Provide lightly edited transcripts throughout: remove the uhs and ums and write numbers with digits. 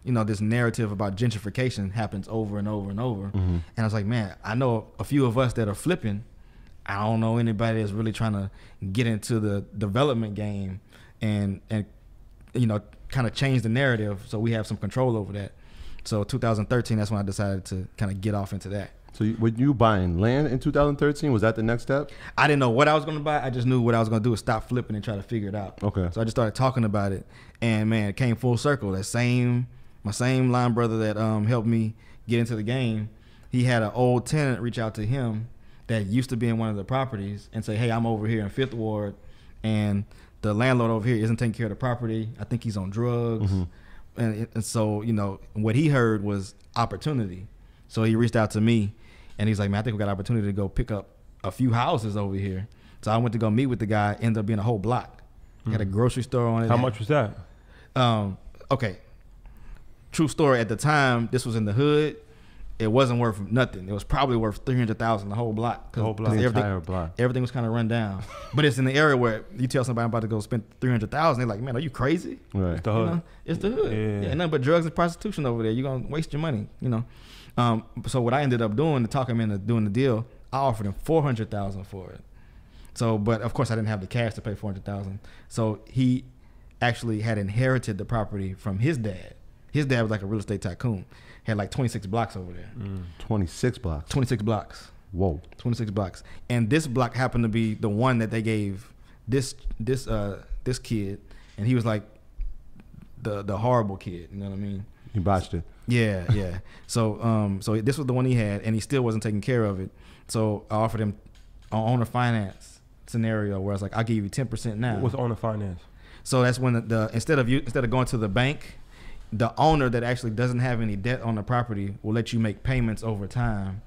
this narrative about gentrification happens over and over and over. And I was like, man, I know a few of us that are flipping. I don't know anybody that's really trying to get into the development game and kind of change the narrative so we have some control over that. So 2013, that's when I decided to kind of get off into that. So when you buying land in 2013, was that the next step? I didn't know what I was going to buy. I just knew what I was going to do was stop flipping and try to figure it out. Okay. So I just started talking about it, and man, it came full circle. My same line brother that helped me get into the game, he had an old tenant reach out to him that used to be in one of the properties and say, hey, I'm over here in 5th Ward, and the landlord over here isn't taking care of the property. I think he's on drugs. And so, what he heard was opportunity. So he reached out to me, and he's like, man, I think we got an opportunity to go pick up a few houses over here. So I went to go meet with the guy, ended up being a whole block. He had a grocery store on it. How much was that? Okay. True story, at the time, this was in the hood. It wasn't worth nothing. It was probably worth $300,000 the whole block. The whole block. The entire block. Everything was kind of run down. But it's in the area where you tell somebody I'm about to go spend $300,000, they're like, man, are you crazy? Right. It's the hood. It's the hood. Yeah, nothing but drugs and prostitution over there. You're going to waste your money, So what I ended up doing to talk him into doing the deal, I offered him $400,000 for it. So, but of course I didn't have the cash to pay $400,000. So he actually had inherited the property from his dad. His dad was like a real estate tycoon. Had like 26 blocks over there. 26 blocks? 26 blocks. Whoa. 26 blocks. And this block happened to be the one that they gave this kid, and he was like the horrible kid, you know what I mean? He botched it. Yeah. So this was the one he had, and he still wasn't taking care of it. So I offered him an owner finance scenario where I was like, I'll give you 10% now. What's owner finance? So that's when instead of going to the bank, the owner that actually doesn't have any debt on the property will let you make payments over time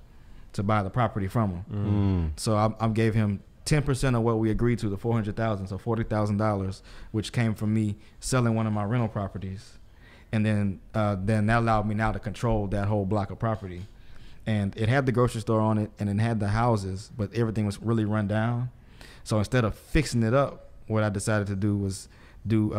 to buy the property from him. So I gave him 10% of what we agreed to, the $400,000, so $40,000, which came from me selling one of my rental properties, and then that allowed me now to control that whole block of property. And it had the grocery store on it, and it had the houses, but everything was really run down. So instead of fixing it up, what I decided to do was do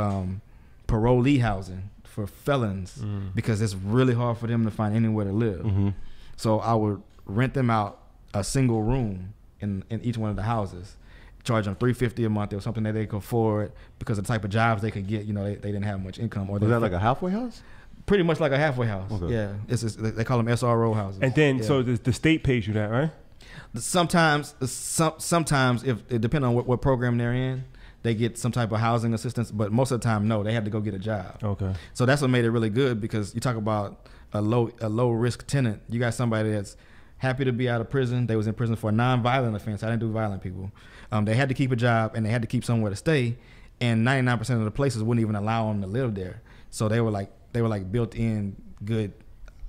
parolee housing for felons, because it's really hard for them to find anywhere to live. So I would rent them out a single room in each one of the houses, charge them $350 a month. It was something that they could afford because of the type of jobs they could get. They didn't have much income. Or was that like a halfway house? Pretty much like a halfway house. Okay. Yeah, they call them SRO houses. And then so the state pays you that, right? Sometimes if it depends on what program they're in, they get some type of housing assistance, but most of the time, no, they have to go get a job. Okay. So that's what made it really good, because you talk about a low risk tenant. You got somebody that's happy to be out of prison. They was in prison for a non-violent offense. I didn't do violent people. They had to keep a job, and they had to keep somewhere to stay, and 99% of the places wouldn't even allow them to live there. So they were like built in good,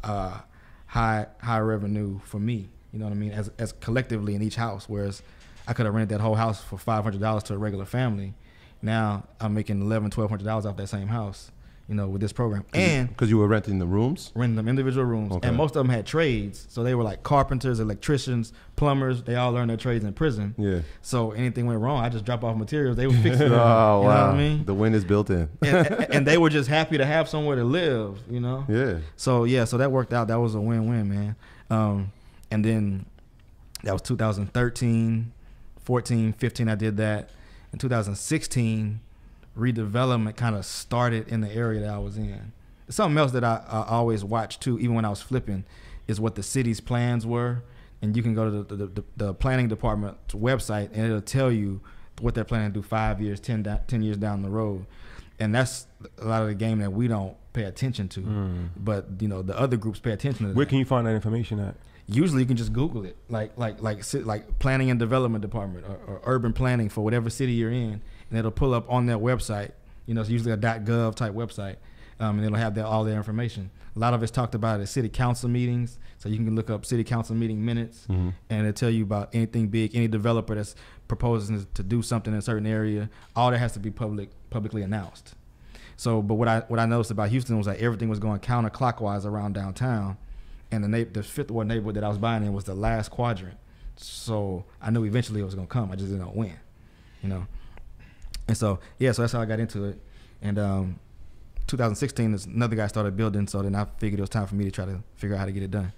high revenue for me. You know what I mean? As collectively in each house, whereas I could have rented that whole house for $500 to a regular family. Now I'm making $1,100-$1,200 off that same house, with this program. And because you were renting the rooms? Renting them individual rooms. Okay. And most of them had trades. So they were like carpenters, electricians, plumbers. They all learned their trades in prison. Yeah. So anything went wrong, I just drop off materials. They would fix it. Oh, wow. You know what I mean? The wind is built in. and they were just happy to have somewhere to live, Yeah. So that worked out. That was a win-win, man. And then that was 2013, 14, 15, I did that. In 2016, redevelopment kind of started in the area that I was in. Something else that I always watched too, even when I was flipping, is what the city's plans were. And you can go to the planning department's website, and it'll tell you what they're planning to do 5 years, 10 years down the road. And that's a lot of the game that we don't pay attention to. But the other groups pay attention to that. Where can you find that information at? Usually you can just Google it, like planning and development department or urban planning for whatever city you're in, and it'll pull up on their website. It's usually a .gov type website, and it'll have all their information. A lot of it's talked about at city council meetings, so you can look up city council meeting minutes, and it'll tell you about anything big, any developer that's proposing to do something in a certain area. All that has to be publicly announced. So, but what I noticed about Houston was that everything was going counterclockwise around downtown. And the 5th Ward neighborhood that I was buying in was the last quadrant. So I knew eventually it was going to come. I just didn't know when, And so that's how I got into it. And 2016, another guy started building. So then I figured it was time for me to try to figure out how to get it done.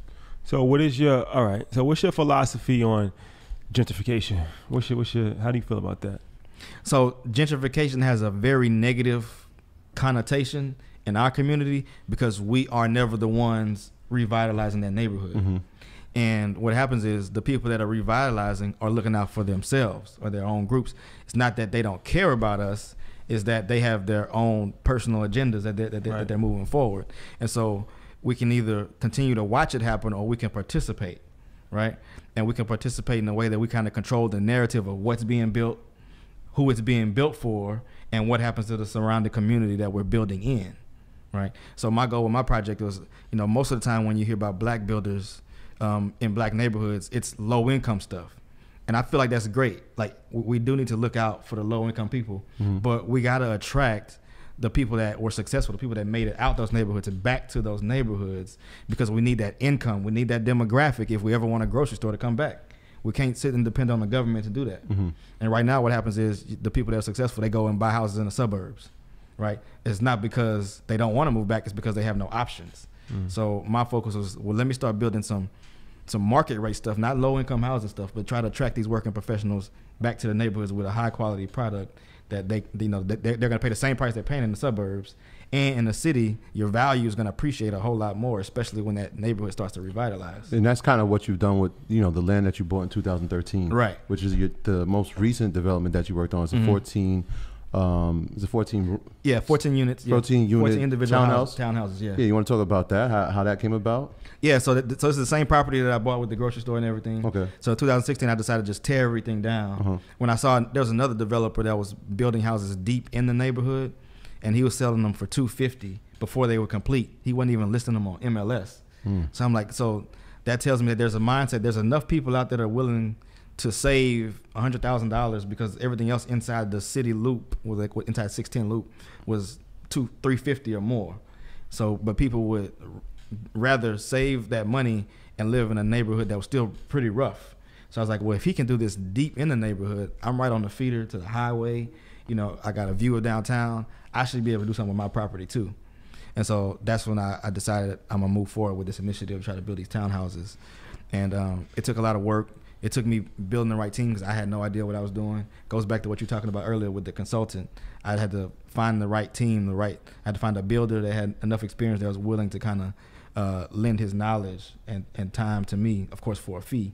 So what's your philosophy on gentrification? How do you feel about that? So gentrification has a very negative connotation in our community because we are never the ones revitalizing that neighborhood. Mm-hmm. And what happens is the people that are revitalizing are looking out for themselves or their own groups. It's not that they don't care about us, is that they have their own personal agendas that they're moving forward. And so we can either continue to watch it happen or we can participate, right? And we can participate in a way that we kind of control the narrative of what's being built, who it's being built for, and what happens to the surrounding community that we're building in, right? So my goal with my project was, most of the time when you hear about black builders in black neighborhoods, it's low income stuff. And I feel like that's great. Like we do need to look out for the low income people, but we got to attract the people that were successful, the people that made it out those neighborhoods and back to those neighborhoods, because we need that income. We need that demographic if we ever want a grocery store to come back. We can't sit and depend on the government to do that. Mm-hmm. And right now what happens is the people that are successful, they go and buy houses in the suburbs, right? It's not because they don't want to move back, it's because they have no options. So my focus was, let me start building some market rate stuff, not low income housing stuff, but try to attract these working professionals back to the neighborhoods with a high quality product that they're going to pay the same price they're paying in the suburbs. And in the city, your value is going to appreciate a whole lot more, especially when that neighborhood starts to revitalize. And that's kind of what you've done with, the land that you bought in 2013. Right. Which is the most recent development that you worked on. It's a 14, is it 14? Yeah, 14 units. 14 unit 14 individual townhouse? Townhouses, yeah. Yeah, you want to talk about that, how that came about? Yeah, so this is the same property that I bought with the grocery store and everything. Okay. So in 2016, I decided to just tear everything down. When I saw there was another developer that was building houses deep in the neighborhood, and he was selling them for $250 before they were complete. He wasn't even listing them on MLS. So I'm like, so that tells me that there's a mindset. There's enough people out there that are willing to save $100,000 because everything else inside the city loop was like inside 610 loop was $350 or more. So, but people would rather save that money and live in a neighborhood that was still pretty rough. So I was like, well, if he can do this deep in the neighborhood, I'm right on the feeder to the highway. I got a view of downtown. I should be able to do something with my property too. And so that's when I decided I'm gonna move forward with this initiative, try to build these townhouses. And it took a lot of work. It took me building the right team because I had no idea what I was doing. Goes back to what you were talking about earlier with the consultant. I had to find the right team, I had to find a builder that had enough experience that was willing to kind of lend his knowledge and time to me, of course, for a fee.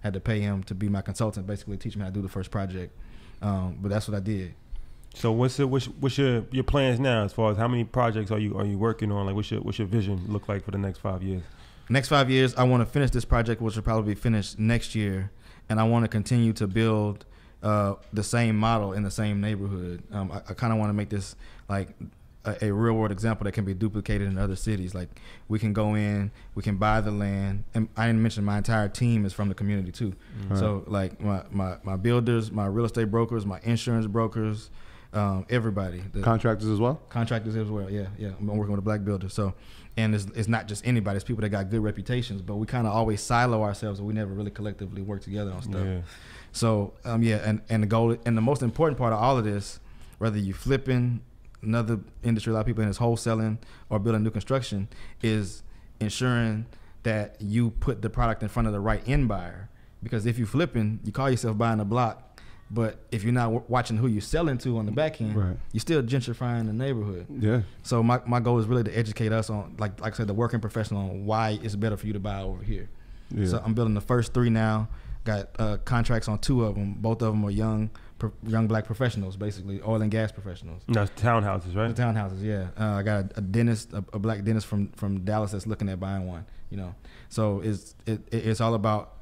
Had to pay him to be my consultant, basically teach me how to do the first project. But that's what I did. So what's your plans now as far as how many projects are you working on? Like what's your vision look like for the next 5 years? Next 5 years, I want to finish this project, which will probably be finished next year, and I want to continue to build the same model in the same neighborhood. I kind of want to make this like a real world example that can be duplicated in other cities. Like we can go in, we can buy the land, and I didn't mention my entire team is from the community too. Mm-hmm. So like my builders, my real estate brokers, my insurance brokers, everybody. Contractors as well? Contractors as well, yeah. I'm working with a black builder. So, and it's not just anybody, it's people that got good reputations, but we kind of always silo ourselves and we never really collectively work together on stuff. Yeah. So, and the goal, and the most important part of all of this, whether you flipping, another industry a lot of people in is wholesaling or building new construction, is ensuring that you put the product in front of the right end buyer. Because if you flipping, you call yourself buying a block, but if you're not watching who you're selling to on the back end, right, you're still gentrifying the neighborhood. Yeah. So my goal is really to educate us on, like I said, the working professional on why it's better for you to buy over here. Yeah. So I'm building the first 3 now. Got contracts on 2 of them. Both of them are young black professionals, basically oil and gas professionals. That's townhouses, right? The townhouses, yeah. I got a dentist, a black dentist from Dallas that's looking at buying one. So it's all about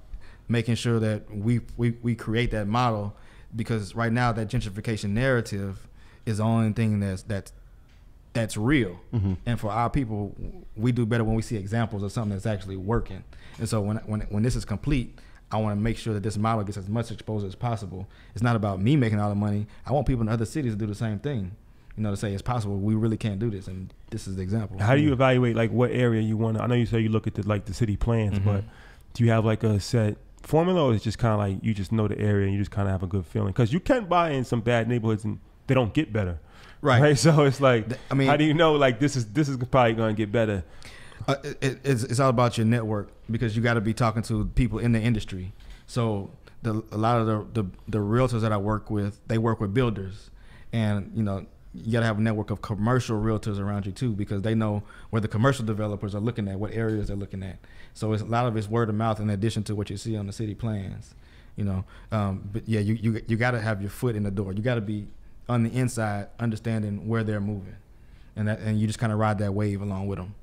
making sure that we create that model, because right now that gentrification narrative is the only thing that's real. Mm-hmm. And for our people, we do better when we see examples of something that's actually working. And so when this is complete, I want to make sure that this model gets as much exposure as possible. It's not about me making all the money. I want people in other cities to do the same thing, to say it's possible. We really can't do this, and this is the example. How do you evaluate like what area you want to? I know you say you look at the city plans, mm-hmm, but do you have like a set formula, or is it just kind of like you just know the area and you just kind of have a good feeling? Because you can buy in some bad neighborhoods and they don't get better, Right. So it's like, I mean, how do you know like this is probably going to get better? It's all about your network, because you got to be talking to people in the industry. So a lot of the realtors that I work with, they work with builders, and you know, you got to have a network of commercial realtors around you too, because they know where the commercial developers are looking at, what areas they're looking at. So it's a lot of it's word of mouth in addition to what you see on the city plans, you know. But yeah, you got to have your foot in the door. You got to be on the inside, understanding where they're moving, and you just kind of ride that wave along with them.